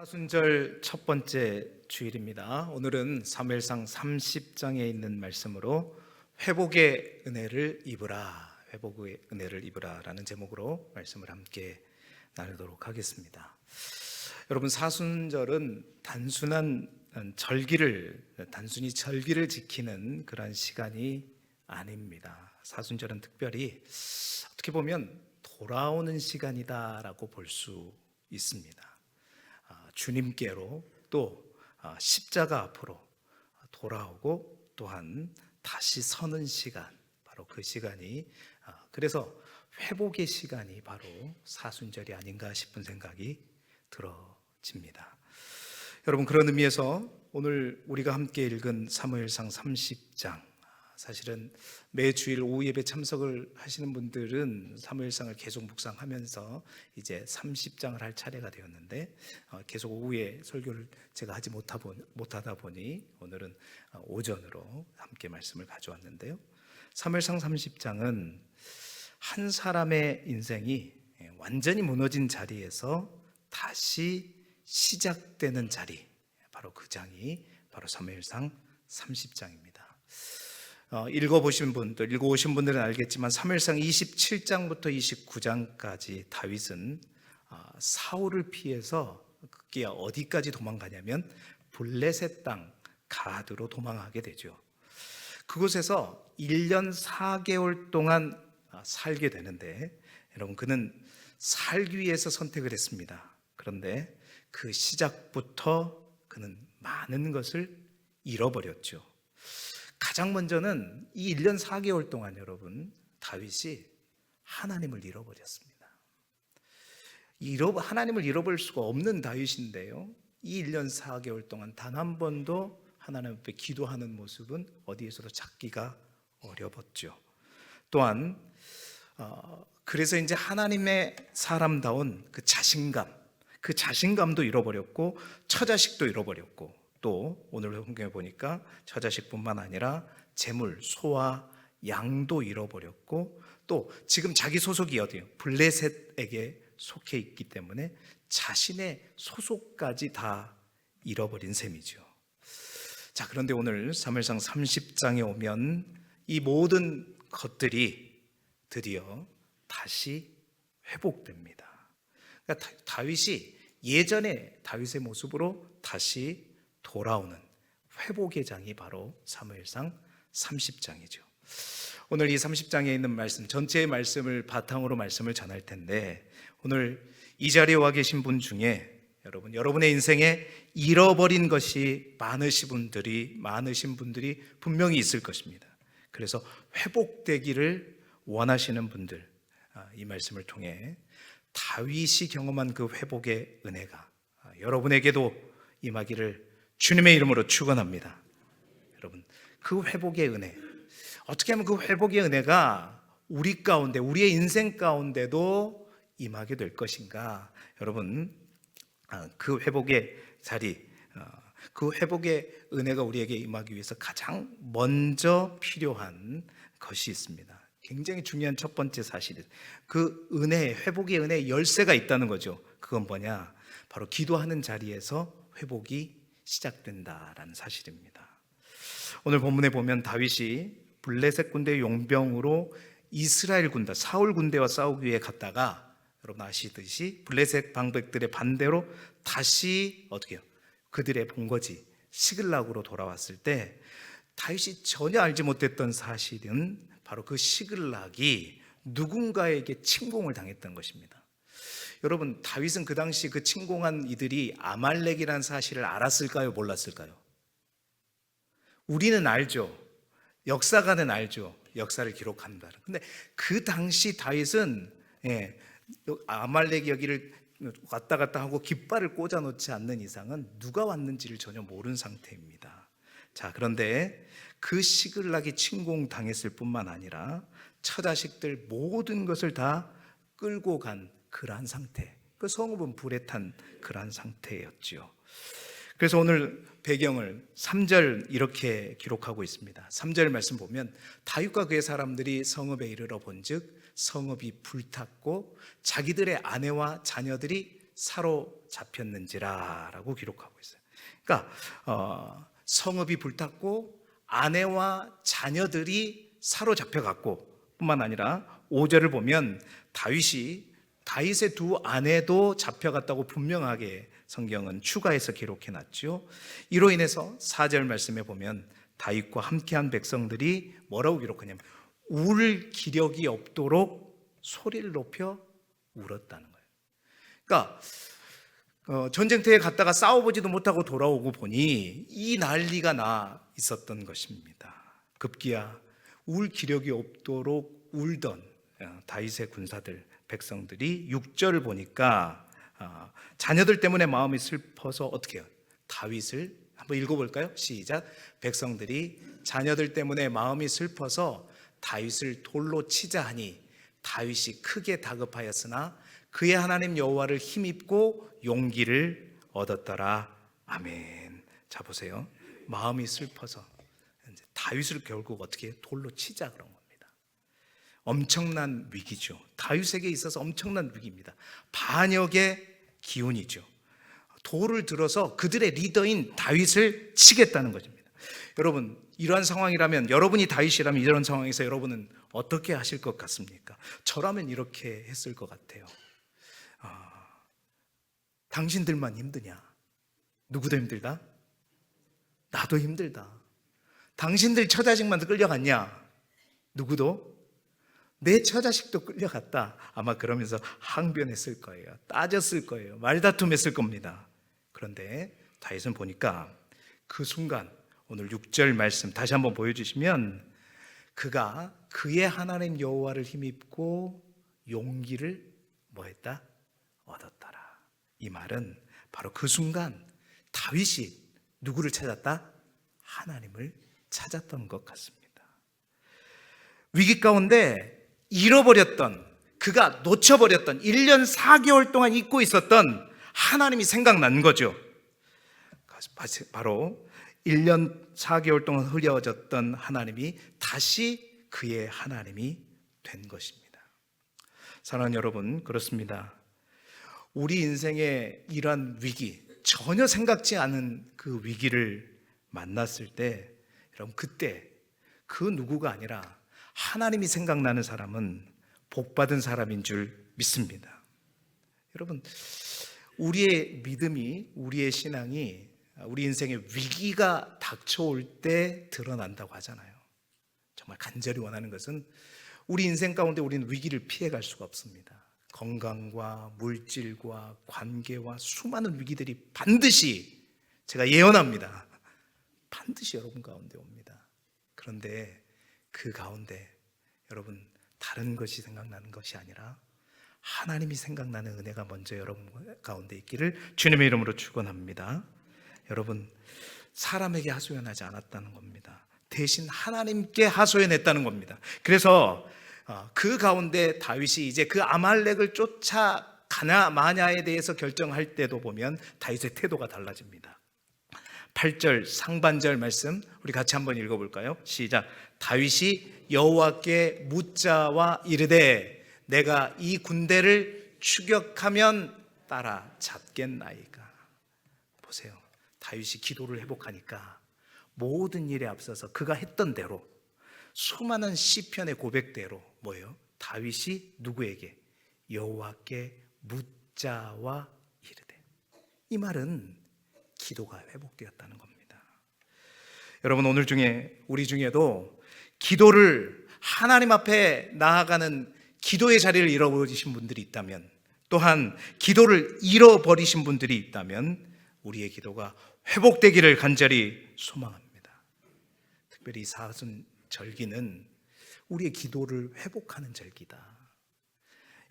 사순절 첫 번째 주일입니다. 오늘은 사무엘상 30장에 있는 말씀으로 회복의 은혜를 입으라, 회복의 은혜를 입으라라는 제목으로 말씀을 함께 나누도록 하겠습니다. 여러분, 사순절은 단순히 절기를 지키는 그런 시간이 아닙니다. 사순절은 특별히 어떻게 보면 돌아오는 시간이다라고 볼 수 있습니다. 주님께로 또 십자가 앞으로 돌아오고 또한 다시 서는 시간, 바로 그 시간이 그래서 회복의 시간이 바로 사순절이 아닌가 싶은 생각이 들어집니다. 여러분, 그런 의미에서 오늘 우리가 함께 읽은 사무엘상 30장, 사실은 매주일 오후 예배 참석을 하시는 분들은 사무엘상을 계속 묵상하면서 이제 30장을 할 차례가 되었는데, 계속 오후에 설교를 제가 하지 못하다 보니 오늘은 오전으로 함께 말씀을 가져왔는데요. 사무엘상 30장은 한 사람의 인생이 완전히 무너진 자리에서 다시 시작되는 자리, 바로 그 장이 바로 사무엘상 30장입니다. 읽어보신 분들, 읽어오신 분들은 알겠지만 사무엘상 27장부터 29장까지 다윗은 사울을 피해서 그게 어디까지 도망가냐면 블레셋 땅 가드로 도망하게 되죠. 그곳에서 1년 4개월 동안 살게 되는데, 여러분, 그는 살기 위해서 선택을 했습니다. 그런데 그 시작부터 그는 많은 것을 잃어버렸죠. 가장 먼저는 이 1년 4개월 동안 여러분, 다윗이 하나님을 잃어버렸습니다. 하나님을 잃어버릴 수가 없는 다윗인데요, 이 1년 4개월 동안 단 한 번도 하나님 앞에 기도하는 모습은 어디에서도 찾기가 어려웠죠. 또한 그래서 이제 하나님의 사람다운 그 자신감도 잃어버렸고 처자식도 잃어버렸고, 또 오늘 성경에 보니까 처자식뿐만 아니라 재물, 소와 양도 잃어버렸고, 또 지금 자기 소속이 어디예요? 블레셋에게 속해 있기 때문에 자신의 소속까지 다 잃어버린 셈이죠. 자, 그런데 오늘 사무엘상 30장에 오면 이 모든 것들이 드디어 다시 회복됩니다. 그러니까 다윗이 예전의 다윗의 모습으로 다시 돌아오는 회복의 장이 바로 사무엘상 30장이죠. 오늘 이 30장에 있는 말씀, 전체의 말씀을 바탕으로 말씀을 전할 텐데, 오늘 이 자리에 와 계신 분 중에 여러분의 인생에 잃어버린 것이 많으신 분들이 분명히 있을 것입니다. 그래서 회복되기를 원하시는 분들, 이 말씀을 통해 다윗이 경험한 그 회복의 은혜가 여러분에게도 임하기를 주님의 이름으로 축원합니다. 여러분, 그 회복의 은혜, 어떻게 하면 그 회복의 은혜가 우리 가운데, 우리의 인생 가운데도 임하게 될 것인가? 여러분, 그 회복의 자리, 그 회복의 은혜가 우리에게 임하기 위해서 가장 먼저 필요한 것이 있습니다. 굉장히 중요한 첫 번째 사실은 그 은혜, 회복의 은혜의 열쇠가 있다는 거죠. 그건 뭐냐? 바로 기도하는 자리에서 회복이 시작된다라는 사실입니다. 오늘 본문에 보면 다윗이 블레셋 군대의 용병으로 이스라엘 군대, 사울 군대와 싸우기 위해 갔다가, 여러분 아시듯이 블레셋 방백들의 반대로 다시 어떻게 해요? 그들의 본거지 시글락으로 돌아왔을 때 다윗이 전혀 알지 못했던 사실은 바로 그 시글락이 누군가에게 침공을 당했던 것입니다. 여러분, 다윗은 그 당시 그 침공한 이들이 아말렉이라는 사실을 알았을까요? 몰랐을까요? 우리는 알죠. 역사가는 알죠. 역사를 기록한다. 근데 그 당시 다윗은 아말렉이 여기를 왔다 갔다 하고 깃발을 꽂아 놓지 않는 이상은 누가 왔는지를 전혀 모르는 상태입니다. 자, 그런데 그 시글락이 침공당했을 뿐만 아니라 처자식들 모든 것을 다 끌고 간 그러한 상태, 그 성읍은 불에 탄 그러한 상태였죠. 그래서 오늘 배경을 3절 이렇게 기록하고 있습니다. 3절 말씀 보면 다윗과 그의 사람들이 성읍에 이르러 본즉 성읍이 불탔고 자기들의 아내와 자녀들이 사로잡혔는지라라고 기록하고 있어요. 그러니까 성읍이 불탔고 아내와 자녀들이 사로잡혀갔고, 뿐만 아니라 5절을 보면 다윗의 두 아내도 잡혀갔다고 분명하게 성경은 추가해서 기록해 놨죠. 이로 인해서 4절 말씀에 보면 다윗과 함께한 백성들이 뭐라고 기록하냐면 울 기력이 없도록 소리를 높여 울었다는 거예요. 그러니까 전쟁터에 갔다가 싸워보지도 못하고 돌아오고 보니 이 난리가 나 있었던 것입니다. 급기야 울 기력이 없도록 울던 다윗의 군사들, 백성들이 6절을 보니까 자녀들 때문에 마음이 슬퍼서 어떻게 해요? 다윗을 한번 읽어볼까요? 시작. 백성들이 자녀들 때문에 마음이 슬퍼서 다윗을 돌로 치자 하니 다윗이 크게 다급하였으나 그의 하나님 여호와를 힘입고 용기를 얻었더라. 아멘. 자 보세요. 마음이 슬퍼서 다윗을 결국 어떻게 해요? 돌로 치자 그런 겁니다. 엄청난 위기죠. 다윗에게 있어서 엄청난 위기입니다. 반역의 기운이죠. 돌을 들어서 그들의 리더인 다윗을 치겠다는 것입니다. 여러분, 이러한 상황이라면, 여러분이 다윗이라면 이런 상황에서 여러분은 어떻게 하실 것 같습니까? 저라면 이렇게 했을 것 같아요. 당신들만 힘드냐? 누구도 힘들다? 나도 힘들다. 당신들 처자식만 끌려갔냐? 누구도? 내 처자식도 끌려갔다. 아마 그러면서 항변했을 거예요. 따졌을 거예요. 말다툼했을 겁니다. 그런데 다윗은 보니까 그 순간, 오늘 6절 말씀 다시 한번 보여주시면, 그가 그의 하나님 여호와를 힘입고 용기를 뭐했다? 얻었더라. 이 말은 바로 그 순간 다윗이 누구를 찾았다? 하나님을 찾았던 것 같습니다. 위기 가운데 잃어버렸던, 그가 놓쳐버렸던 1년 4개월 동안 잊고 있었던 하나님이 생각난 거죠. 바로 1년 4개월 동안 흐려졌던 하나님이 다시 그의 하나님이 된 것입니다. 사랑하는 여러분, 그렇습니다. 우리 인생의 이러한 위기, 전혀 생각지 않은 그 위기를 만났을 때, 여러분, 그때 그 누구가 아니라 하나님이 생각나는 사람은 복받은 사람인 줄 믿습니다. 여러분, 우리의 믿음이, 우리의 신앙이 우리 인생의 위기가 닥쳐올 때 드러난다고 하잖아요. 정말 간절히 원하는 것은 우리 인생 가운데 우리는 위기를 피해갈 수가 없습니다. 건강과 물질과 관계와 수많은 위기들이 반드시, 제가 예언합니다, 반드시 여러분 가운데 옵니다. 그런데 그 가운데 여러분, 다른 것이 생각나는 것이 아니라 하나님이 생각나는 은혜가 먼저 여러분 가운데 있기를 주님의 이름으로 축원합니다. 여러분, 사람에게 하소연하지 않았다는 겁니다. 대신 하나님께 하소연했다는 겁니다. 그래서 그 가운데 다윗이 이제 그 아말렉을 쫓아가냐 마냐에 대해서 결정할 때도 보면 다윗의 태도가 달라집니다. 8절 상반절 말씀 우리 같이 한번 읽어볼까요? 시작. 다윗이 여호와께 묻자와 이르되 내가 이 군대를 추격하면 따라잡겠나이까. 보세요. 다윗이 기도를 회복하니까 모든 일에 앞서서 그가 했던 대로, 수많은 시편의 고백대로 뭐예요? 다윗이 누구에게? 여호와께 묻자와 이르되. 이 말은 기도가 회복되었다는 겁니다. 여러분, 오늘 중에 우리 중에도 기도를 하나님 앞에 나아가는 기도의 자리를 잃어버리신 분들이 있다면, 또한 기도를 잃어버리신 분들이 있다면 우리의 기도가 회복되기를 간절히 소망합니다. 특별히 이 사순 절기는 우리의 기도를 회복하는 절기다.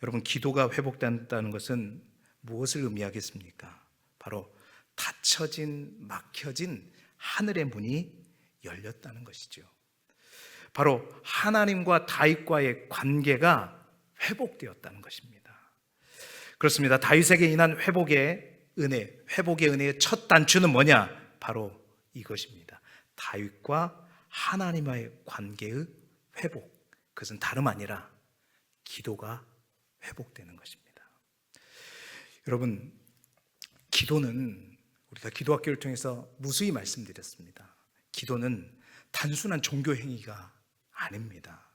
여러분, 기도가 회복된다는 것은 무엇을 의미하겠습니까? 바로 닫혀진, 막혀진 하늘의 문이 열렸다는 것이죠. 바로 하나님과 다윗과의 관계가 회복되었다는 것입니다. 그렇습니다. 다윗에게 인한 회복의 은혜의 첫 단추는 뭐냐? 바로 이것입니다. 다윗과 하나님과의 관계의 회복. 그것은 다름 아니라 기도가 회복되는 것입니다. 여러분, 기도는 우리가 기도학교를 통해서 무수히 말씀드렸습니다. 기도는 단순한 종교 행위가 아닙니다.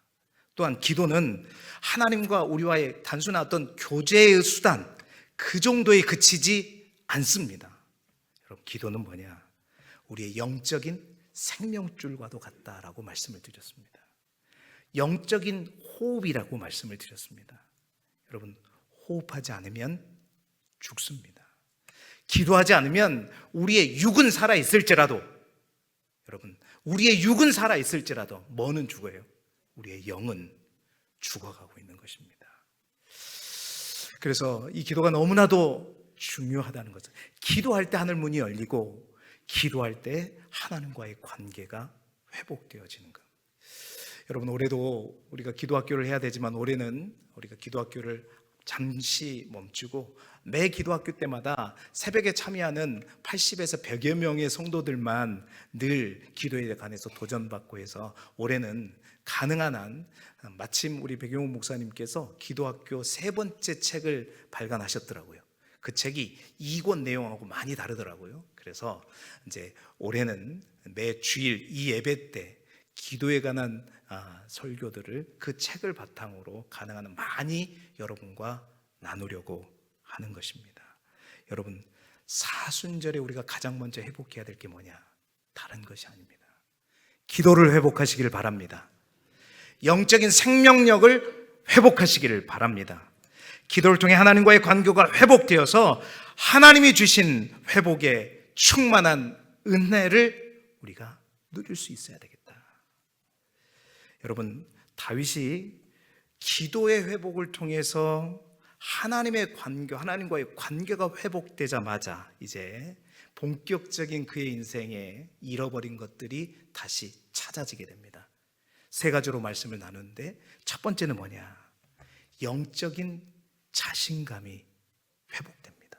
또한 기도는 하나님과 우리와의 단순한 어떤 교제의 수단, 그 정도에 그치지 않습니다. 여러분, 기도는 뭐냐? 우리의 영적인 생명줄과도 같다라고 말씀을 드렸습니다. 영적인 호흡이라고 말씀을 드렸습니다. 여러분, 호흡하지 않으면 죽습니다. 기도하지 않으면 우리의 육은 살아있을지라도, 여러분, 우리의 육은 살아있을지라도 뭐는 죽어요? 우리의 영은 죽어가고 있는 것입니다. 그래서 이 기도가 너무나도 중요하다는 것은, 기도할 때 하늘 문이 열리고 기도할 때 하나님과의 관계가 회복되어지는 것. 여러분, 올해도 우리가 기도학교를 해야 되지만 올해는 우리가 기도학교를 잠시 멈추고 매 기도학교 때마다 새벽에 참여하는 80에서 100여 명의 성도들만 늘 기도에 관해서 도전받고 해서 올해는 가능한 한, 마침 우리 백용훈 목사님께서 기도학교 3번째 책을 발간하셨더라고요. 그 책이 2권 내용하고 많이 다르더라고요. 그래서 이제 올해는 매 주일 이 예배 때 기도에 관한 설교들을 그 책을 바탕으로 가능한 한 많이 여러분과 나누려고 하는 것입니다. 여러분, 사순절에 우리가 가장 먼저 회복해야 될 게 뭐냐? 다른 것이 아닙니다. 기도를 회복하시기를 바랍니다. 영적인 생명력을 회복하시기를 바랍니다. 기도를 통해 하나님과의 관계가 회복되어서 하나님이 주신 회복의 충만한 은혜를 우리가 누릴 수 있어야 되겠다. 여러분, 다윗이 기도의 회복을 통해서 하나님과의 관계가 회복되자마자 이제 본격적인 그의 인생에 잃어버린 것들이 다시 찾아지게 됩니다. 3가지로 말씀을 나누는데, 첫 번째는 뭐냐? 영적인 자신감이 회복됩니다.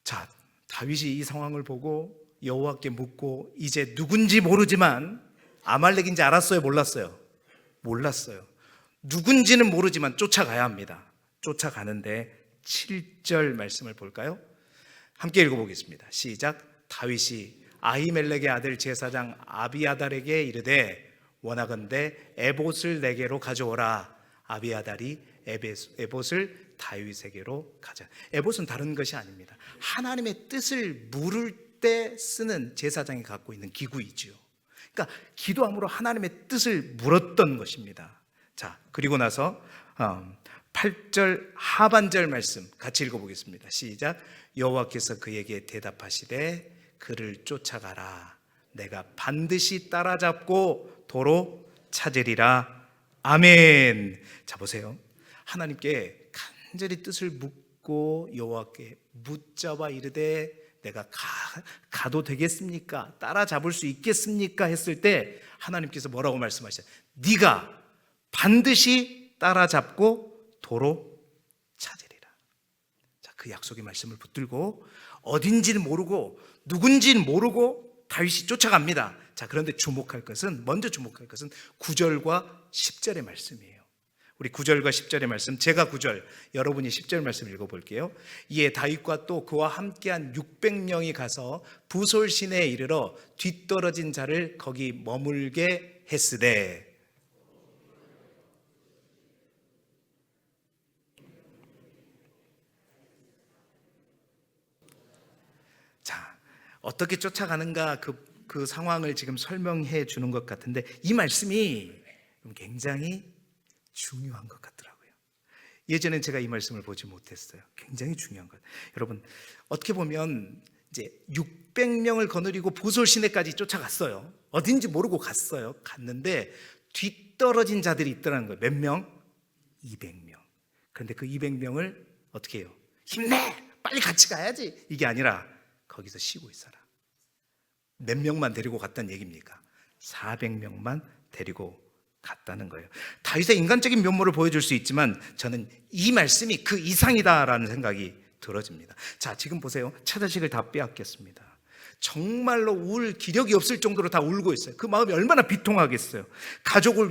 자, 다윗이 이 상황을 보고 여호와께 묻고, 이제 누군지 모르지만 아말렉인지 알았어요? 몰랐어요? 몰랐어요. 누군지는 모르지만 쫓아가야 합니다. 쫓아가는데 7절 말씀을 볼까요? 함께 읽어보겠습니다. 시작. 다윗이 아히멜렉의 아들 제사장 아비아달에게 이르되 원하건대 에봇을 내게로 가져오라. 아비아달이 에봇을 다윗에게로 가자. 에봇은 다른 것이 아닙니다. 하나님의 뜻을 물을 때 쓰는 제사장이 갖고 있는 기구이지요. 그러니까 기도함으로 하나님의 뜻을 물었던 것입니다. 자, 그리고 나서 8절 하반절 말씀 같이 읽어보겠습니다. 시작. 여호와께서 그에게 대답하시되 그를 쫓아가라. 내가 반드시 따라잡고 도로 찾으리라. 아멘. 자, 보세요. 하나님께 간절히 뜻을 묻고 여호와께 붙잡아 이르되 내가 가도 되겠습니까? 따라잡을 수 있겠습니까? 했을 때 하나님께서 뭐라고 말씀하셨어요? 네가 반드시 따라잡고 도로 찾으리라. 자, 그 약속의 말씀을 붙들고 어딘지는 모르고 누군지는 모르고 다윗이 쫓아갑니다. 자, 그런데 먼저 주목할 것은 9절과 10절의 말씀이에요. 우리 9절과 10절의 말씀, 제가 9절, 여러분이 10절 말씀 읽어볼게요. 이에 다윗과 또 그와 함께한 600명이 가서 부솔 시내에 이르러 뒤떨어진 자를 거기 머물게 했으되. 자, 어떻게 쫓아가는가 그 상황을 지금 설명해 주는 것 같은데, 이 말씀이 굉장히 중요한 것 같더라고요. 예전엔 제가 이 말씀을 보지 못했어요. 굉장히 중요한 것. 여러분, 어떻게 보면 이제 600명을 거느리고 부솔 시내까지 쫓아갔어요. 어딘지 모르고 갔는데 뒤떨어진 자들이 있더라는 거예요. 몇 명? 200명. 그런데 그 200명을 어떻게 해요? 힘내! 빨리 같이 가야지! 이게 아니라 거기서 쉬고 있어라. 몇 명만 데리고 갔다는 얘기입니까? 400명만 데리고 갔다는 거예요. 다윗의 인간적인 면모를 보여줄 수 있지만 저는 이 말씀이 그 이상이다라는 생각이 들어집니다. 자, 지금 보세요. 처자식을 다 빼앗겼습니다. 정말로 울 기력이 없을 정도로 다 울고 있어요. 그 마음이 얼마나 비통하겠어요. 가족을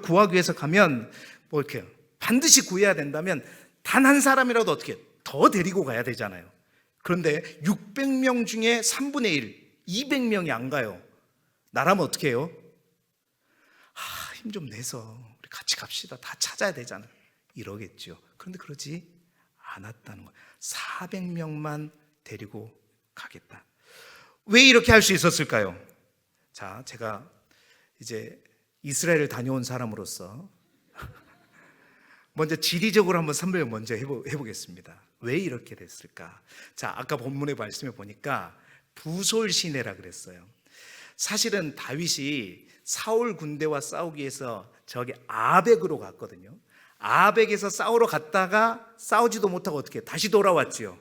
구하기 위해서 가면 뭐 이렇게 반드시 구해야 된다면 단 한 사람이라도 어떻게 더 데리고 가야 되잖아요. 그런데 600명 중에 3분의 1, 200명이 안 가요. 나라면 어떻게 해요? 힘 좀 내서 우리 같이 갑시다. 다 찾아야 되잖아요. 이러겠죠. 그런데 그러지 않았다는 거예요. 400명만 데리고 가겠다. 왜 이렇게 할 수 있었을까요? 자, 제가 이제 이스라엘을 다녀온 사람으로서 먼저 지리적으로 한번 설명을 먼저 해보겠습니다. 왜 이렇게 됐을까? 자, 아까 본문의 말씀에 보니까 부솔 시내라 그랬어요. 사실은 다윗이 사울 군대와 싸우기 위해서 저기 아벡으로 갔거든요. 아벡에서 싸우러 갔다가 싸우지도 못하고 어떻게 다시 돌아왔지요.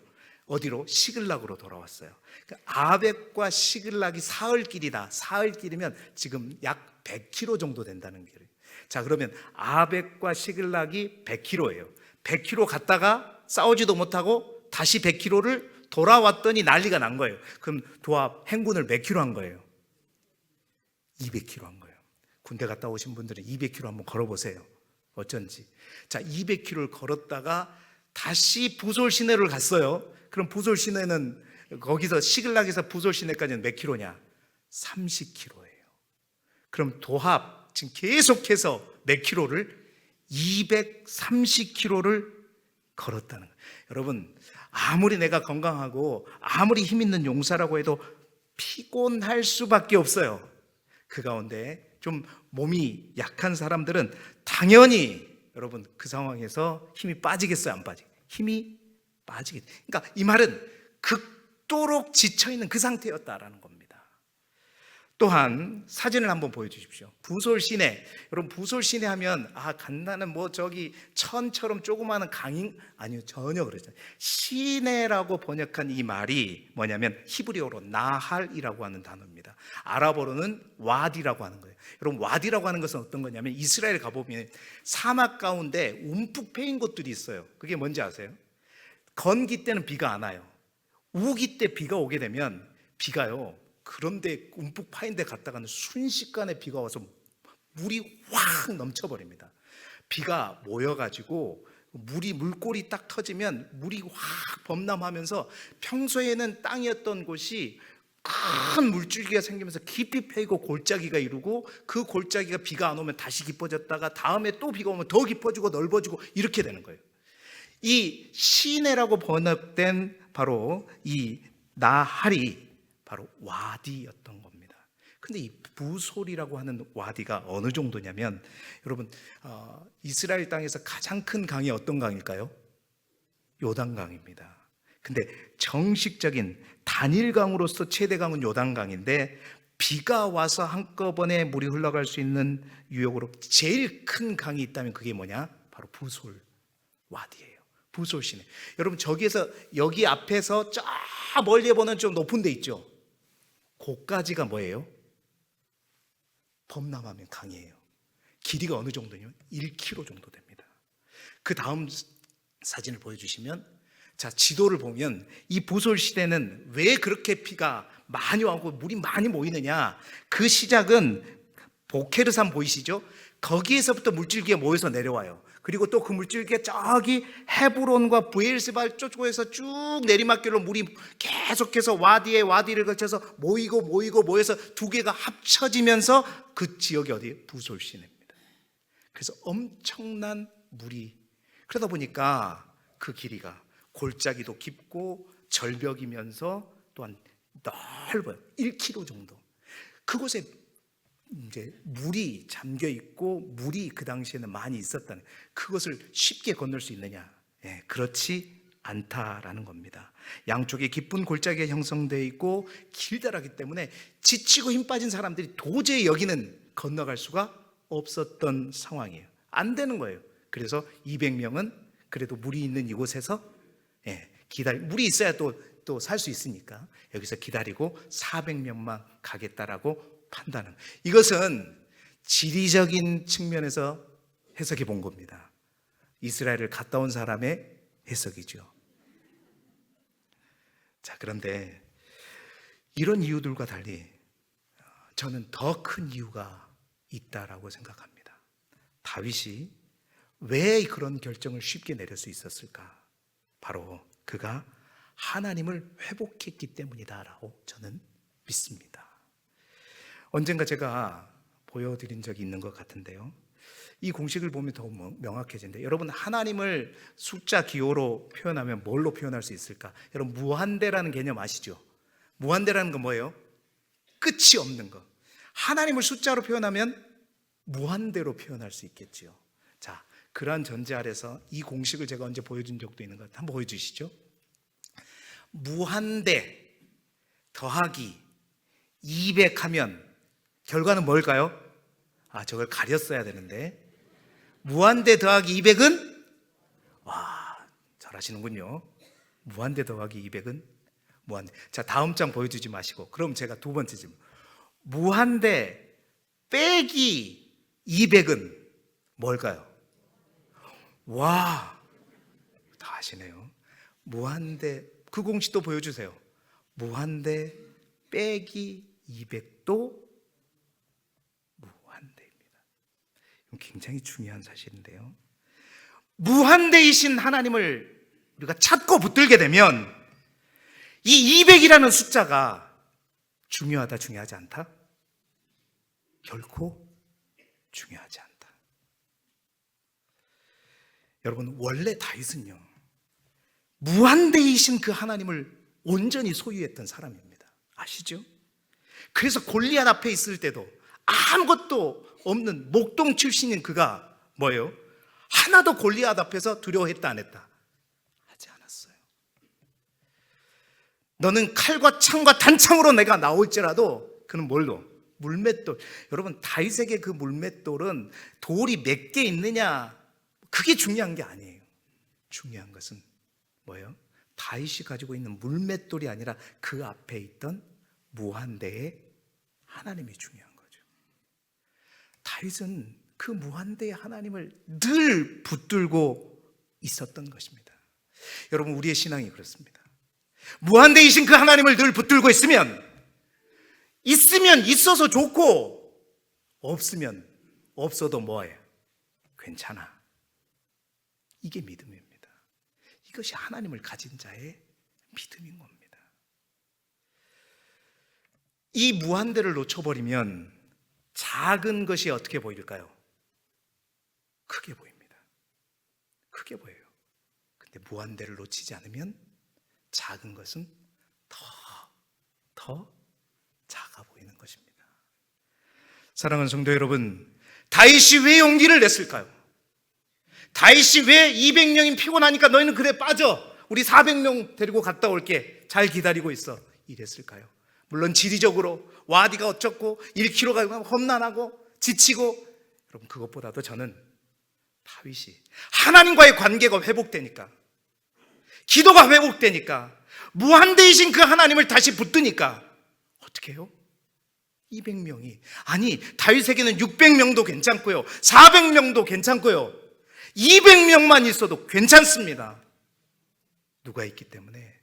어디로? 시글락으로 돌아왔어요. 아벡과 시글락이 사흘길이다. 사흘길이면 지금 약 100km 정도 된다는 길이에요. 자, 그러면 아벡과 시글락이 100km예요. 100km 갔다가 싸우지도 못하고 다시 100km를 돌아왔더니 난리가 난 거예요. 그럼 도합 행군을 몇 킬로 한 거예요? 200km 한 거예요. 군대 갔다 오신 분들은 200km 한번 걸어보세요. 어쩐지. 자, 200km를 걸었다가 다시 부솔 시내를 갔어요. 그럼 부솔 시내는 거기서 시글락에서 부솔 시내까지는 몇 킬로냐? 30km예요. 그럼 도합 지금 계속해서 몇 킬로를? 230km를 걸었다는 거예요. 여러분, 아무리 내가 건강하고 아무리 힘 있는 용사라고 해도 피곤할 수밖에 없어요. 그 가운데 좀 몸이 약한 사람들은 당연히 여러분 그 상황에서 힘이 빠지겠어요? 안 빠지겠어요? 힘이 빠지겠죠. 그러니까 이 말은 극도로 지쳐있는 그 상태였다라는 겁니다. 또한 사진을 한번 보여주십시오. 부솔 시내. 여러분 부솔 시내 하면 간다는 뭐 저기 천처럼 조그마한 강인? 아니요, 전혀 그러지 않아요. 시내라고 번역한 이 말이 뭐냐면 히브리어로 나할이라고 하는 단어입니다. 아랍어로는 와디라고 하는 거예요. 여러분 와디라고 하는 것은 어떤 거냐면 이스라엘 가보면 사막 가운데 움푹 패인 곳들이 있어요. 그게 뭔지 아세요? 건기 때는 비가 안 와요. 우기 때 비가 오게 되면 비가요, 그런데 움푹 파인 데 갔다가는 순식간에 비가 와서 물이 확 넘쳐버립니다. 비가 모여가지고 물골이 딱 터지면 물이 확 범람하면서 평소에는 땅이었던 곳이 큰 물줄기가 생기면서 깊이 패이고 골짜기가 이루고 그 골짜기가 비가 안 오면 다시 깊어졌다가 다음에 또 비가 오면 더 깊어지고 넓어지고 이렇게 되는 거예요. 이 시내라고 번역된 바로 이 나할이 바로 와디였던 겁니다. 근데 이 부솔이라고 하는 와디가 어느 정도냐면 여러분 이스라엘 땅에서 가장 큰 강이 어떤 강일까요? 요단강입니다. 근데 정식적인 단일강으로서 최대 강은 요단강인데 비가 와서 한꺼번에 물이 흘러갈 수 있는 유역으로 제일 큰 강이 있다면 그게 뭐냐? 바로 부솔 와디예요. 부솔 시내. 여러분 저기에서 여기 앞에서 저 멀리 보는 좀 높은 데 있죠? 고까지가 뭐예요? 범람하면 강이에요. 길이가 어느 정도냐면 1km 정도 됩니다. 그 다음 사진을 보여주시면, 자, 지도를 보면 이 부솔 시대는 왜 그렇게 비가 많이 오고 물이 많이 모이느냐? 그 시작은 보케르산 보이시죠? 거기에서부터 물줄기가 모여서 내려와요. 그리고 또 그 물줄기가 저기 헤브론과 브엘세바 쪽에서 쭉 내리막길로 물이 계속해서 와디에 와디를 거쳐서 모여서 두 개가 합쳐지면서 그 지역이 어디예요? 부솔 시내입니다. 그래서 엄청난 물이, 그러다 보니까 그 길이가 골짜기도 깊고 절벽이면서 또한 넓어요. 1km 정도. 그곳에 이제 물이 잠겨 있고 물이 그 당시에는 많이 있었다는, 그것을 쉽게 건널 수 있느냐? 그렇지 않다라는 겁니다. 양쪽에 깊은 골짜기가 형성되어 있고 길다라기 때문에 지치고 힘 빠진 사람들이 도저히 여기는 건너갈 수가 없었던 상황이에요. 안 되는 거예요. 그래서 200명은 그래도 물이 있는 이곳에서 물이 있어야 또 살 수 있으니까 여기서 기다리고 400명만 가겠다라고 판단은, 이것은 지리적인 측면에서 해석해 본 겁니다. 이스라엘을 갔다 온 사람의 해석이죠. 자, 그런데 이런 이유들과 달리 저는 더 큰 이유가 있다라고 생각합니다. 다윗이 왜 그런 결정을 쉽게 내릴 수 있었을까? 바로 그가 하나님을 회복했기 때문이다라고 저는 믿습니다. 언젠가 제가 보여드린 적이 있는 것 같은데요, 이 공식을 보면 더 명확해진대. 여러분, 하나님을 숫자 기호로 표현하면 뭘로 표현할 수 있을까? 여러분, 무한대라는 개념 아시죠? 무한대라는 건 뭐예요? 끝이 없는 거. 하나님을 숫자로 표현하면 무한대로 표현할 수 있겠지요. 자, 그러한 전제 아래서 이 공식을 제가 언제 보여준 적도 있는 것 같아요. 한번 보여주시죠. 무한대 더하기 200 하면 결과는 뭘까요? 저걸 가렸어야 되는데, 무한대 더하기 200은 잘하시는군요. 무한대 더하기 200은 무한대. 자, 다음 장 보여주지 마시고, 그럼 제가 두 번째 질문. 무한대 빼기 200은 뭘까요? 다 아시네요. 무한대, 그 공식도 보여주세요. 무한대 빼기 200도 무한대입니다. 이건 굉장히 중요한 사실인데요, 무한대이신 하나님을 우리가 찾고 붙들게 되면 이 200이라는 숫자가 중요하다, 중요하지 않다? 결코 중요하지 않다. 여러분, 원래 다윗은요, 무한대이신 그 하나님을 온전히 소유했던 사람입니다. 아시죠? 그래서 골리앗 앞에 있을 때도 아무것도 없는 목동 출신인 그가 뭐예요? 하나도 골리앗 앞에서 두려워했다 안 했다? 하지 않았어요. 너는 칼과 창과 단창으로 내가 나올지라도, 그는 뭘로? 물맷돌. 여러분, 다윗에게 그 물맷돌은 돌이 몇 개 있느냐, 그게 중요한 게 아니에요. 중요한 것은 뭐예요? 다윗이 가지고 있는 물맷돌이 아니라 그 앞에 있던 무한대의 하나님이 중요한 거죠. 다윗은 그 무한대의 하나님을 늘 붙들고 있었던 것입니다. 여러분, 우리의 신앙이 그렇습니다. 무한대이신 그 하나님을 늘 붙들고 있으면 있어서 좋고, 없으면 없어도 뭐예요? 괜찮아. 이게 믿음입니다. 이것이 하나님을 가진 자의 믿음인 겁니다. 이 무한대를 놓쳐버리면 작은 것이 어떻게 보일까요? 크게 보입니다. 크게 보여요. 근데 무한대를 놓치지 않으면 작은 것은 더 작아 보이는 것입니다. 사랑하는 성도 여러분, 다윗이 왜 용기를 냈을까요? 다윗이 왜 200명이 피곤하니까 너희는 그래 빠져, 우리 400명 데리고 갔다 올게, 잘 기다리고 있어, 이랬을까요? 물론 지리적으로 와디가 어쩌고 1km 가고 험난하고 지치고, 여러분, 그것보다도 저는 다윗이 하나님과의 관계가 회복되니까, 기도가 회복되니까, 무한대이신 그 하나님을 다시 붙드니까 어떻게 해요? 200명이, 아니 다윗에게는 600명도 괜찮고요, 400명도 괜찮고요, 200명만 있어도 괜찮습니다. 누가 있기 때문에?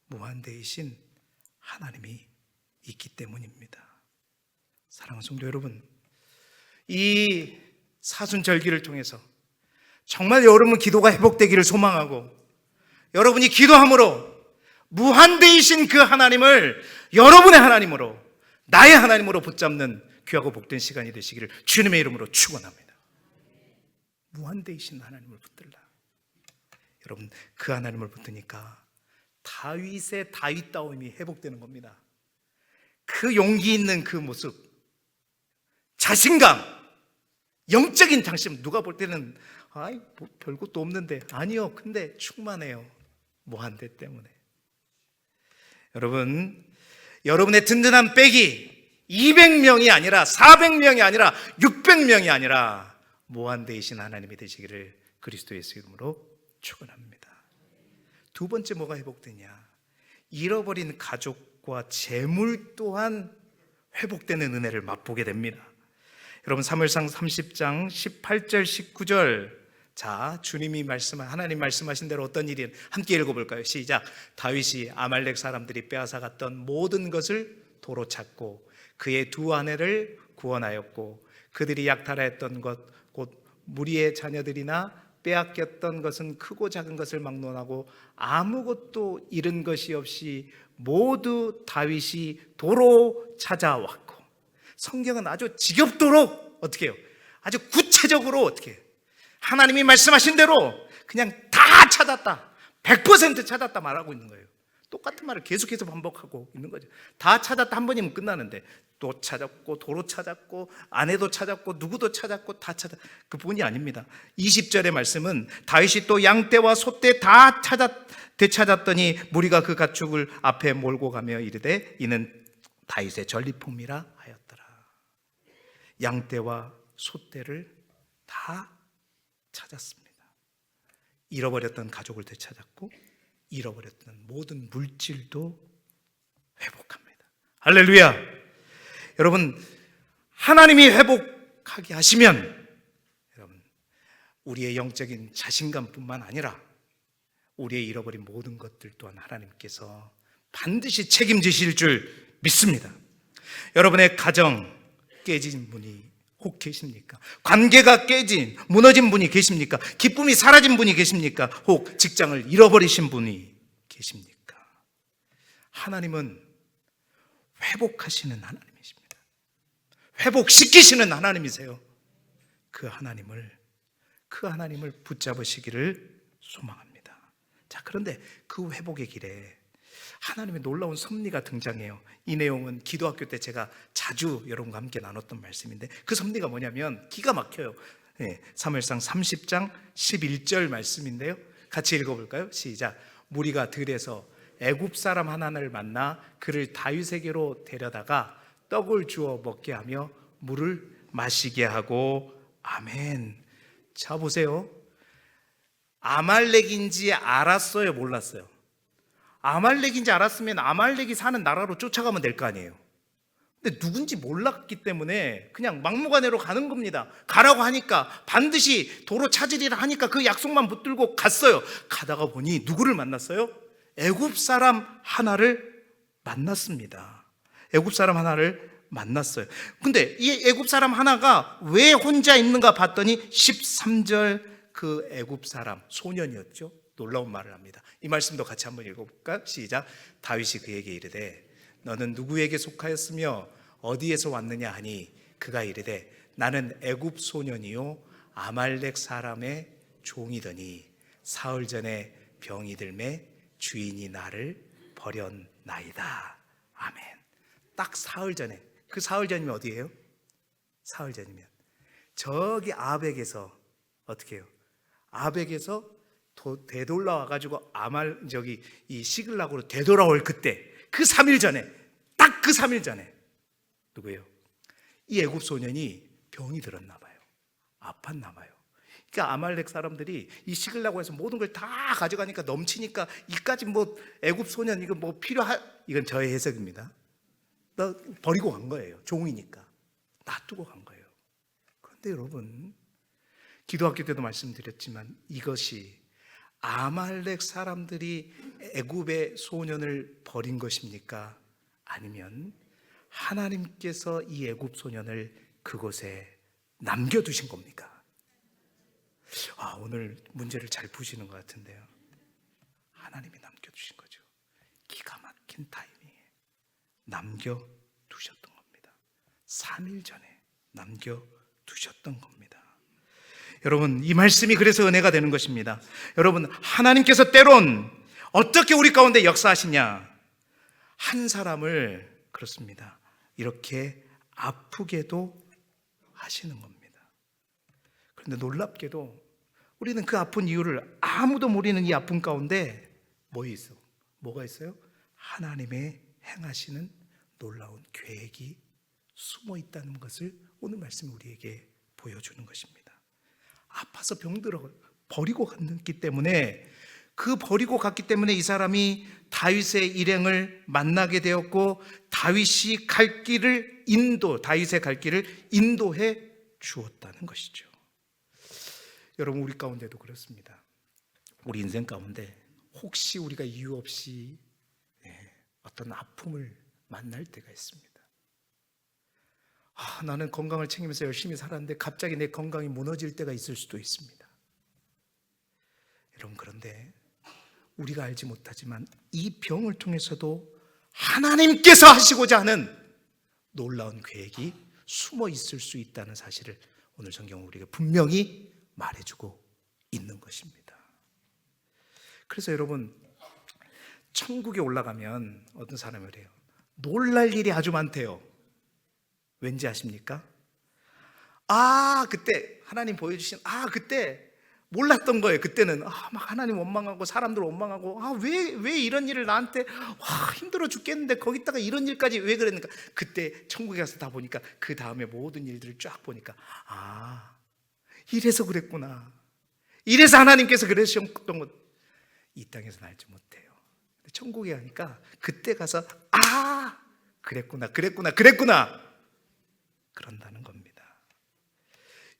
무한대이신 하나님이 있기 때문입니다. 사랑하는 성도 여러분, 이 사순절기를 통해서 정말 여러분 기도가 회복되기를 소망하고, 여러분이 기도함으로 무한대이신 그 하나님을 여러분의 하나님으로, 나의 하나님으로 붙잡는 귀하고 복된 시간이 되시기를 주님의 이름으로 축원합니다. 무한대이신 하나님을 붙들라. 여러분, 그 하나님을 붙드니까 다윗의 다윗다움이 회복되는 겁니다. 그 용기 있는 그 모습, 자신감, 영적인 당심. 누가 볼 때는 뭐 별것도 없는데, 아니요, 근데 충만해요. 무한대 때문에. 여러분, 여러분의 든든한 백이 200명이 아니라 400명이 아니라 600명이 아니라 무한대이신 하나님이 되시기를 그리스도 예수 이름으로 축원합니다. 두 번째 뭐가 회복되냐? 잃어버린 가족과 재물 또한 회복되는 은혜를 맛보게 됩니다. 여러분, 사무엘상 30장 18절 19절, 자, 주님이 하나님 말씀하신 대로 어떤 일이, 함께 읽어볼까요? 시작. 다윗이 아말렉 사람들이 빼앗아갔던 모든 것을 도로 찾고 그의 두 아내를 구원하였고 그들이 약탈하였던 것 곧 무리의 자녀들이나 빼앗겼던 것은 크고 작은 것을 막론하고 아무것도 잃은 것이 없이 모두 다윗이 도로 찾아왔고, 성경은 아주 지겹도록 어떻게 해요? 아주 구체적으로 어떻게 해요? 하나님이 말씀하신 대로 그냥 다 찾았다, 100% 찾았다 말하고 있는 거예요. 똑같은 말을 계속해서 반복하고 있는 거죠. 다 찾았다 한 번이면 끝나는데 또 찾았고, 도로 찾았고, 아내도 찾았고, 누구도 찾았고, 다 찾았. 그뿐이 아닙니다. 20절의 말씀은 다윗이 또 양떼와 소떼 다 되찾았더니 무리가 그 가축을 앞에 몰고 가며 이르되 이는 다윗의 전리품이라 하였더라. 양떼와 소떼를 다 찾았습니다. 잃어버렸던 가족을 되찾았고, 잃어버렸던 모든 물질도 회복합니다. 할렐루야! 여러분, 하나님이 회복하게 하시면 여러분, 우리의 영적인 자신감뿐만 아니라 우리의 잃어버린 모든 것들 또한 하나님께서 반드시 책임지실 줄 믿습니다. 여러분의 가정 깨진 분이 혹 계십니까? 관계가 깨진, 무너진 분이 계십니까? 기쁨이 사라진 분이 계십니까? 혹 직장을 잃어버리신 분이 계십니까? 하나님은 회복하시는 하나님이십니다. 회복시키시는 하나님이세요. 그 하나님을 붙잡으시기를 소망합니다. 자, 그런데 그 회복의 길에 하나님의 놀라운 섭리가 등장해요. 이 내용은 기도학교 때 제가 자주 여러분과 함께 나눴던 말씀인데, 그 섭리가 뭐냐면 기가 막혀요. 사무엘상 30장 11절 말씀인데요, 같이 읽어볼까요? 시작. 무리가 들에서 애굽 사람 하나를 만나 그를 다윗에게로 데려다가 떡을 주어 먹게 하며 물을 마시게 하고. 아멘. 자, 보세요. 아말렉인지 알았어요, 몰랐어요? 아말렉인지 알았으면 아말렉이 사는 나라로 쫓아가면 될 거 아니에요. 근데 누군지 몰랐기 때문에 그냥 막무가내로 가는 겁니다. 가라고 하니까, 반드시 도로 찾으리라 하니까 그 약속만 붙들고 갔어요. 가다가 보니 누구를 만났어요? 애굽 사람 하나를 만났습니다. 애굽 사람 하나를 만났어요. 근데 이 애굽 사람 하나가 왜 혼자 있는가 봤더니 13절, 그 애굽 사람 소년이었죠. 놀라운 말을 합니다. 이 말씀도 같이 한번 읽어볼까요? 시작. 다윗이 그에게 이르되 너는 누구에게 속하였으며 어디에서 왔느냐 하니 그가 이르되 나는 애굽 소년이요 아말렉 사람의 종이더니 사흘 전에 병이 들매 주인이 나를 버렸나이다. 아멘. 딱 사흘 전에, 그 사흘 전이면 어디예요? 사흘 전이면 저기 아벡에서 어떻게 해요? 아벡에서 되돌아와가지고 이 시글락으로 되돌아올 그때, 그 3일 전에, 딱 그 3일 전에 누구예요? 이 애굽 소년이 병이 들었나 봐요. 아팠나 봐요. 그러니까 아말렉 사람들이 이 시글락으로 모든 걸 다 가져가니까 넘치니까 이까지 뭐 애굽 소년 이거 뭐 이건 저의 해석입니다. 너 버리고 간 거예요. 종이니까 놔두고 간 거예요. 그런데 여러분, 기도학교 때도 말씀드렸지만 이것이 아말렉 사람들이 애굽의 소년을 버린 것입니까? 아니면 하나님께서 이 애굽 소년을 그곳에 남겨두신 겁니까? 오늘 문제를 잘 푸시는 것 같은데요. 하나님이 남겨두신 거죠. 기가 막힌 타이밍에 남겨두셨던 겁니다. 3일 전에 남겨두셨던 겁니다. 여러분, 이 말씀이 그래서 은혜가 되는 것입니다. 여러분, 하나님께서 때론 어떻게 우리 가운데 역사하시냐? 한 사람을, 그렇습니다, 이렇게 아프게도 하시는 겁니다. 그런데 놀랍게도 우리는 그 아픈 이유를 아무도 모르는 이 아픔 가운데 뭐가 있어요? 하나님의 행하시는 놀라운 계획이 숨어 있다는 것을 오늘 말씀이 우리에게 보여주는 것입니다. 아파서 병들어 버리고 갔기 때문에, 그 버리고 갔기 때문에 이 사람이 다윗의 일행을 만나게 되었고, 다윗의 갈 길을 인도해 주었다는 것이죠. 여러분, 우리 가운데도 그렇습니다. 우리 인생 가운데 혹시 우리가 이유 없이 어떤 아픔을 만날 때가 있습니다. 나는 건강을 챙기면서 열심히 살았는데 갑자기 내 건강이 무너질 때가 있을 수도 있습니다. 여러분, 그런데 우리가 알지 못하지만 이 병을 통해서도 하나님께서 하시고자 하는 놀라운 계획이 숨어 있을 수 있다는 사실을 오늘 성경은 우리가 분명히 말해주고 있는 것입니다. 그래서 여러분, 천국에 올라가면 어떤 사람이 그래요. 놀랄 일이 아주 많대요. 왠지 아십니까? 그때 하나님 보여주신 그때 몰랐던 거예요. 그때는 막 하나님 원망하고 사람들 원망하고 왜 이런 일을 나한테 힘들어 죽겠는데 거기다가 이런 일까지 왜 그랬는가. 그때 천국에 가서 다 보니까 그 다음에 모든 일들을 쫙 보니까 이래서 그랬구나. 이래서 하나님께서 그러셨던 것 이 땅에서는 알지 못해요. 천국에 가니까 그때 가서 그랬구나 그런다는 겁니다.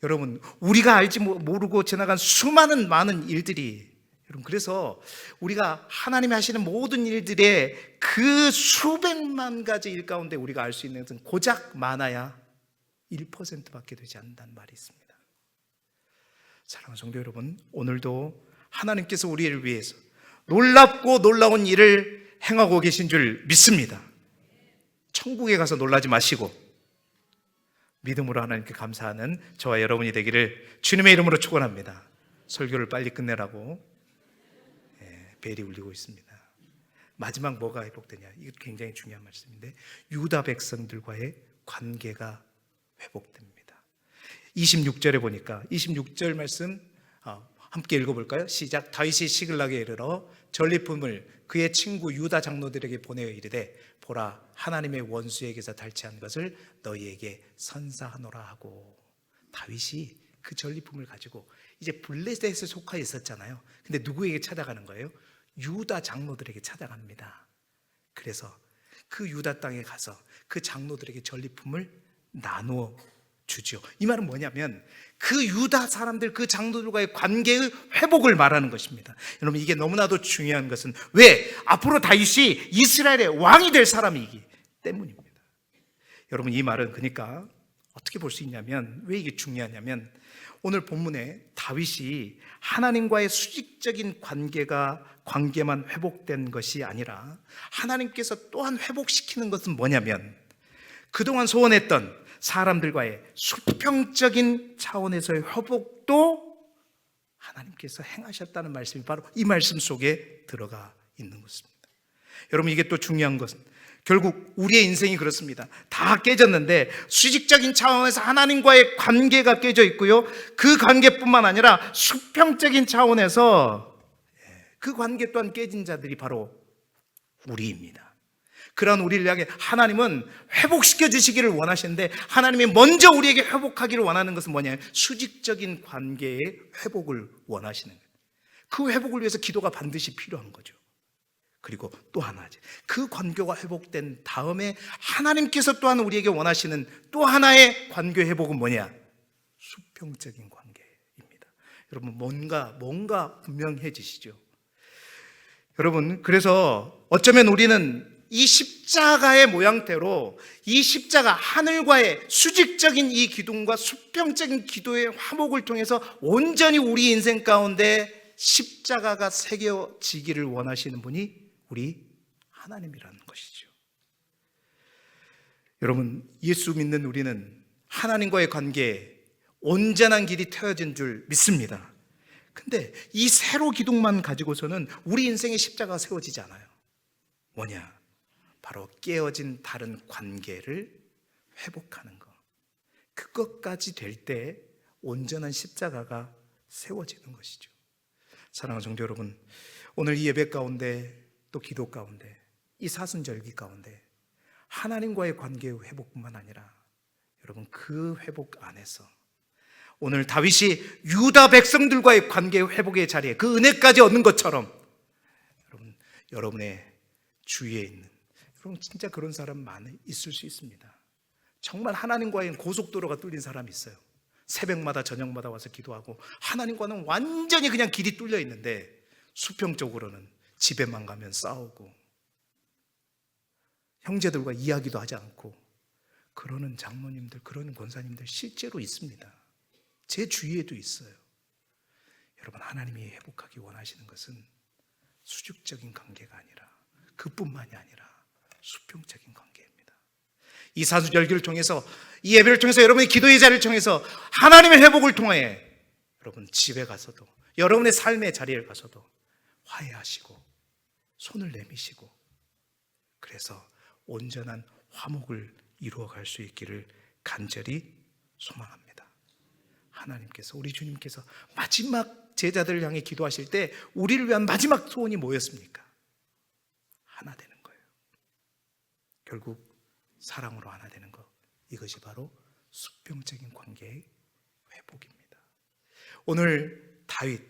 여러분, 우리가 알지 모르고 지나간 수많은 많은 일들이, 여러분, 그래서 우리가 하나님이 하시는 모든 일들의 그 수백만 가지 일 가운데 우리가 알 수 있는 것은 고작 많아야 1%밖에 되지 않는다는 말이 있습니다. 사랑하는 성도 여러분, 오늘도 하나님께서 우리를 위해서 놀랍고 놀라운 일을 행하고 계신 줄 믿습니다. 천국에 가서 놀라지 마시고 믿음으로 하나님께 감사하는 저와 여러분이 되기를 주님의 이름으로 축원합니다. 설교를 빨리 끝내라고 벨이 울리고 있습니다. 마지막 뭐가 회복되냐? 이거 굉장히 중요한 말씀인데, 유다 백성들과의 관계가 회복됩니다. 26절에 보니까 26절 말씀 함께 읽어볼까요? 시작. 다윗이 시글락에 이르러 전리품을 그의 친구 유다 장로들에게 보내어 이르되, 보라, 하나님의 원수에게서 탈취한 것을 너희에게 선사하노라 하고. 다윗이 그 전리품을 가지고 이제 블레셋에 속하여 있었잖아요. 근데 누구에게 찾아가는 거예요? 유다 장로들에게 찾아갑니다. 그래서 그 유다 땅에 가서 그 장로들에게 전리품을 나누어 주죠. 이 말은 뭐냐면 그 유다 사람들, 그 장로들과의 관계의 회복을 말하는 것입니다. 여러분, 이게 너무나도 중요한 것은 왜? 앞으로 다윗이 이스라엘의 왕이 될 사람이기 때문입니다. 여러분, 이 말은 그러니까 어떻게 볼 수 있냐면, 왜 이게 중요하냐면, 오늘 본문에 다윗이 하나님과의 수직적인 관계만 회복된 것이 아니라 하나님께서 또한 회복시키는 것은 뭐냐면, 그동안 소원했던 사람들과의 수평적인 차원에서의 회복도 하나님께서 행하셨다는 말씀이 바로 이 말씀 속에 들어가 있는 것입니다. 여러분, 이게 또 중요한 것은 결국 우리의 인생이 그렇습니다. 다 깨졌는데 수직적인 차원에서 하나님과의 관계가 깨져 있고요, 그 관계뿐만 아니라 수평적인 차원에서 그 관계 또한 깨진 자들이 바로 우리입니다. 그런 우리를 향해 하나님은 회복시켜 주시기를 원하시는데, 하나님이 먼저 우리에게 회복하기를 원하는 것은 뭐냐면 수직적인 관계의 회복을 원하시는 거예요. 그 회복을 위해서 기도가 반드시 필요한 거죠. 그리고 또 하나지, 그 관계가 회복된 다음에 하나님께서 또한 우리에게 원하시는 또 하나의 관계 회복은 뭐냐? 수평적인 관계입니다. 여러분, 뭔가 분명해지시죠? 여러분, 그래서 어쩌면 우리는 이 십자가의 모양대로 이 십자가, 하늘과의 수직적인 이 기둥과 수평적인 기도의 화목을 통해서 온전히 우리 인생 가운데 십자가가 새겨지기를 원하시는 분이 우리 하나님이라는 것이죠. 여러분, 예수 믿는 우리는 하나님과의 관계에 온전한 길이 트여진 줄 믿습니다. 근데 이 세로 기둥만 가지고서는 우리 인생의 십자가가 세워지지 않아요. 뭐냐? 바로 깨어진 다른 관계를 회복하는 것. 그것까지 될 때 온전한 십자가가 세워지는 것이죠. 사랑하는 성도 여러분, 오늘 이 예배 가운데, 또 기도 가운데, 이 사순절기 가운데 하나님과의 관계의 회복뿐만 아니라 여러분, 그 회복 안에서 오늘 다윗이 유다 백성들과의 관계의 회복의 자리에 그 은혜까지 얻는 것처럼 여러분의 주위에 있는, 여러분 진짜 그런 사람 많이 있을 수 있습니다. 정말 하나님과의 고속도로가 뚫린 사람이 있어요. 새벽마다 저녁마다 와서 기도하고 하나님과는 완전히 그냥 길이 뚫려 있는데 수평적으로는 집에만 가면 싸우고 형제들과 이야기도 하지 않고 그러는 장로님들, 그러는 권사님들 실제로 있습니다. 제 주위에도 있어요. 여러분, 하나님이 회복하기 원하시는 것은 수직적인 관계가 아니라, 그뿐만이 아니라 수평적인 관계입니다. 이 사순절기를 통해서, 이 예배를 통해서, 여러분의 기도의 자리를 통해서 하나님의 회복을 통해 여러분 집에 가서도, 여러분의 삶의 자리에 가서도 화해하시고 손을 내미시고, 그래서 온전한 화목을 이루어갈 수 있기를 간절히 소망합니다. 하나님께서, 우리 주님께서 마지막 제자들을 향해 기도하실 때 우리를 위한 마지막 소원이 뭐였습니까? 하나 되는 거예요. 결국 사랑으로 하나 되는 것, 이것이 바로 수평적인 관계의 회복입니다. 오늘 다윗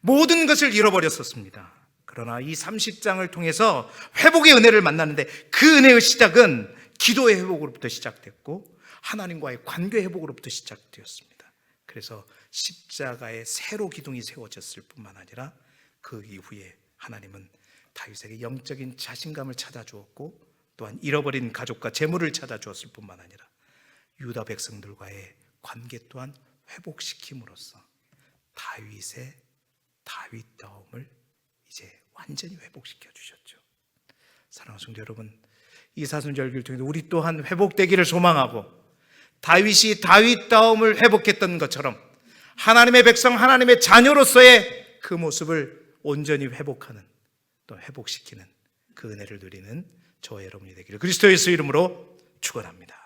모든 것을 잃어버렸었습니다. 그러나 이 30장을 통해서 회복의 은혜를 만나는데, 그 은혜의 시작은 기도의 회복으로부터 시작됐고 하나님과의 관계 회복으로부터 시작되었습니다. 그래서 십자가의 새로 기둥이 세워졌을 뿐만 아니라 그 이후에 하나님은 다윗에게 영적인 자신감을 찾아주었고, 또한 잃어버린 가족과 재물을 찾아주었을 뿐만 아니라 유다 백성들과의 관계 또한 회복시킴으로써 다윗의 다윗다움을 이제 완전히 회복시켜 주셨죠. 사랑하는 성도 여러분, 이 사순절기를 통해서 우리 또한 회복되기를 소망하고, 다윗이 다윗다움을 회복했던 것처럼 하나님의 백성, 하나님의 자녀로서의 그 모습을 온전히 회복하는, 또 회복시키는 그 은혜를 누리는 저와 여러분이 되기를 그리스도 예수 이름으로 축원합니다.